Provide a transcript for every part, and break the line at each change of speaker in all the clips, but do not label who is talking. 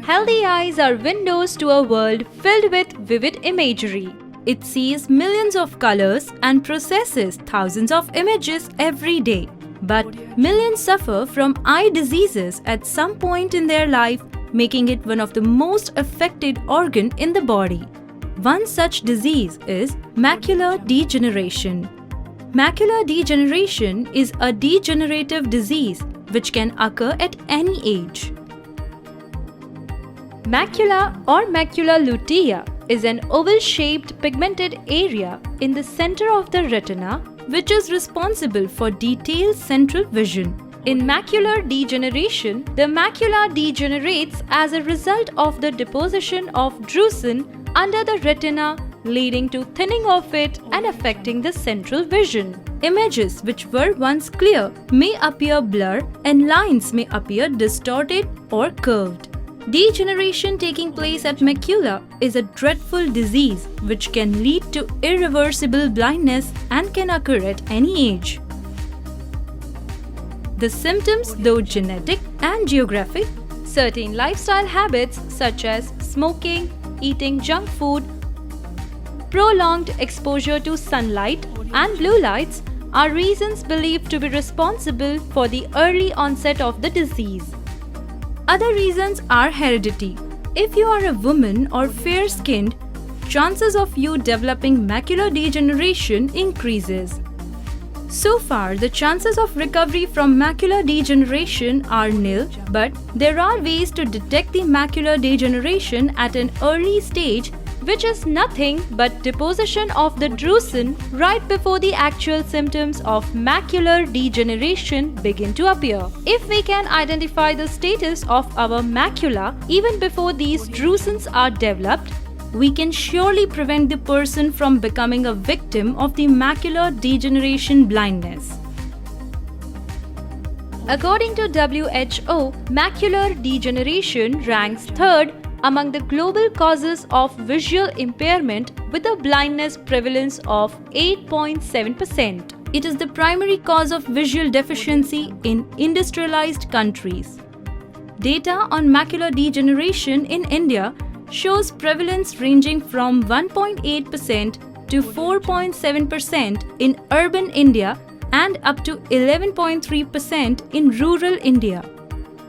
Healthy eyes are windows to a world filled with vivid imagery. It sees millions of colors and processes thousands of images every day. But millions suffer from eye diseases at some point in their life, making it one of the most affected organ in the body. One such disease is macular degeneration. Macular degeneration is a degenerative disease which can occur at any age. Macula or macula lutea is an oval-shaped pigmented area in the center of the retina which is responsible for detailed central vision. In macular degeneration, the macula degenerates as a result of the deposition of drusen under the retina, leading to thinning of it and affecting the central vision. Images which were once clear may appear blurred and lines may appear distorted or curved. Degeneration taking place at macula is a dreadful disease which can lead to irreversible blindness and can occur at any age. The symptoms, though genetic and geographic, certain lifestyle habits such as smoking, eating junk food, prolonged exposure to sunlight and blue lights are reasons believed to be responsible for the early onset of the disease. Other reasons are heredity. If you are a woman or fair-skinned, chances of you developing macular degeneration increases. So far, the chances of recovery from macular degeneration are nil, but there are ways to detect the macular degeneration at an early stage, which is nothing but deposition of the drusen right before the actual symptoms of macular degeneration begin to appear. If we can identify the status of our macula even before these drusens are developed, we can surely prevent the person from becoming a victim of the macular degeneration blindness. According to WHO, macular degeneration ranks third among the global causes of visual impairment with a blindness prevalence of 8.7%. It is the primary cause of visual deficiency in industrialized countries. Data on macular degeneration in India shows prevalence ranging from 1.8% to 4.7% in urban India and up to 11.3% in rural India.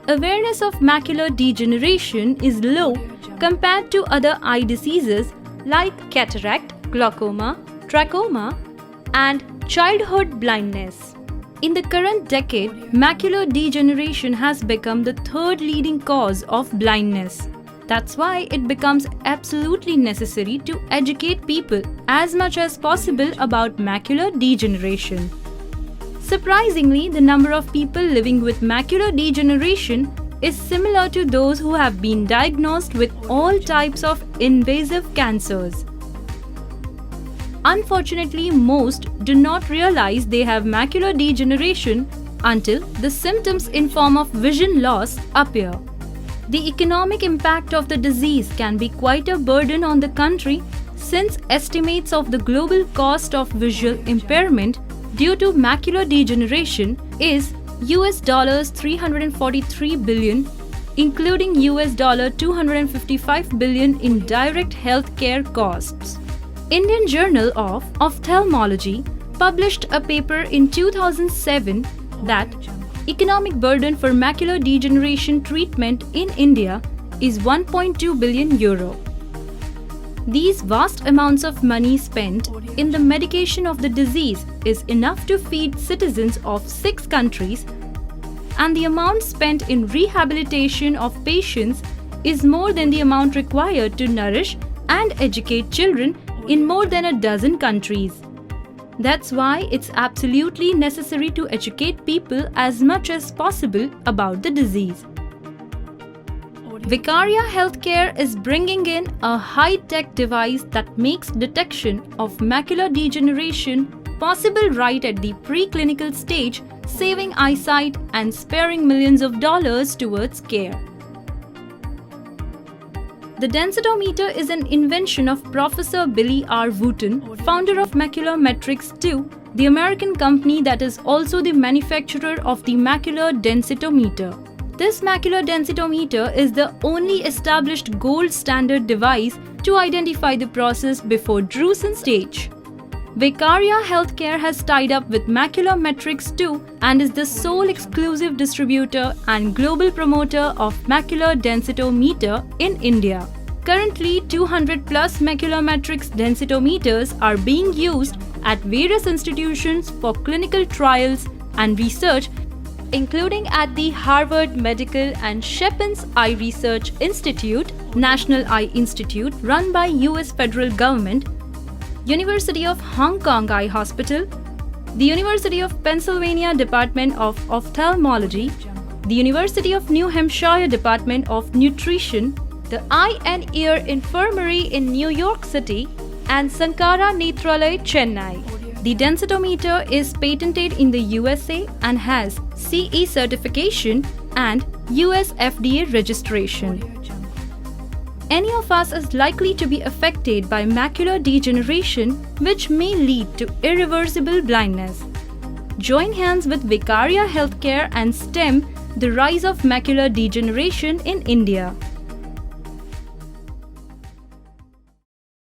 Awareness of macular degeneration is low compared to other eye diseases like cataract, glaucoma, trachoma, and childhood blindness. In the current decade, macular degeneration has become the third leading cause of blindness. That's why it becomes absolutely necessary to educate people as much as possible about macular degeneration. Surprisingly, the number of people living with macular degeneration is similar to those who have been diagnosed with all types of invasive cancers. Unfortunately, most do not realize they have macular degeneration until the symptoms in form of vision loss appear. The economic impact of the disease can be quite a burden on the country since estimates of the global cost of visual impairment due to macular degeneration is $343 billion, including $255 billion in direct healthcare costs. Indian Journal of Ophthalmology published a paper in 2007 that economic burden for macular degeneration treatment in India is €1.2 billion. These vast amounts of money spent in the medication of the disease is enough to feed citizens of 6 countries, and the amount spent in rehabilitation of patients is more than the amount required to nourish and educate children in more than a dozen countries. That's why it's absolutely necessary to educate people as much as possible about the disease. Vicaria Healthcare is bringing in a high-tech device that makes detection of macular degeneration possible right at the preclinical stage, saving eyesight and sparing millions of dollars towards care. The densitometer is an invention of Professor Billy R. Wooten, founder of Macular Metrics II, the American company that is also the manufacturer of the macular densitometer. This macular densitometer is the only established gold standard device to identify the process before drusen stage. Vicaria Healthcare has tied up with Maculometrics 2 and is the sole exclusive distributor and global promoter of macular densitometer in India. Currently, 200 plus Maculometrics densitometers are being used at various institutions for clinical trials and research, including at the Harvard Medical and Schepens Eye Research Institute, National Eye Institute run by US federal government, University of Hong Kong Eye Hospital, the University of Pennsylvania Department of Ophthalmology, the University of New Hampshire Department of Nutrition, the Eye and Ear Infirmary in New York City, and Sankara Netralaya, Chennai. The densitometer is patented in the USA and has CE certification and US FDA registration. Any of us is likely to be affected by macular degeneration, which may lead to irreversible blindness. Join hands with Vicaria Healthcare and stem the rise of macular degeneration in India.